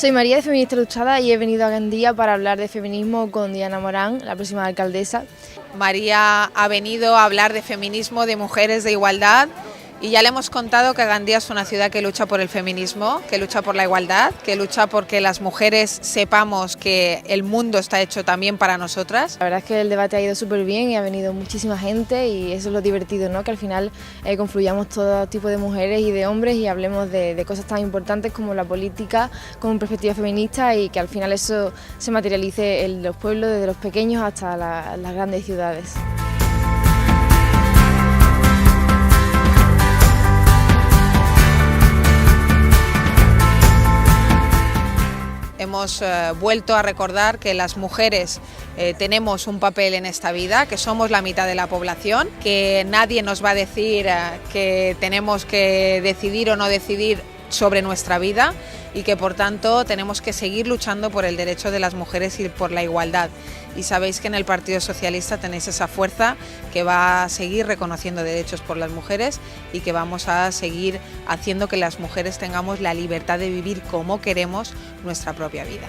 Soy María de Feminista Luchada y he venido a Gandía para hablar de feminismo con Diana Morán, la próxima alcaldesa. María ha venido a hablar de feminismo, de mujeres, de igualdad, y ya le hemos contado que Gandía es una ciudad que lucha por el feminismo, que lucha por la igualdad, que lucha porque las mujeres sepamos que el mundo está hecho también para nosotras. La verdad es que el debate ha ido súper bien y ha venido muchísima gente y eso es lo divertido, ¿no? Que al final confluyamos todo tipo de mujeres y de hombres y hablemos de cosas tan importantes como la política con perspectiva feminista y que al final eso se materialice en los pueblos, desde los pequeños hasta las grandes ciudades. Hemos vuelto a recordar que las mujeres tenemos un papel en esta vida, que somos la mitad de la población, que nadie nos va a decir que tenemos que decidir o no decidir sobre nuestra vida y que por tanto tenemos que seguir luchando por el derecho de las mujeres y por la igualdad. Y sabéis que en el Partido Socialista tenéis esa fuerza que va a seguir reconociendo derechos por las mujeres y que vamos a seguir haciendo que las mujeres tengamos la libertad de vivir como queremos nuestra propia vida.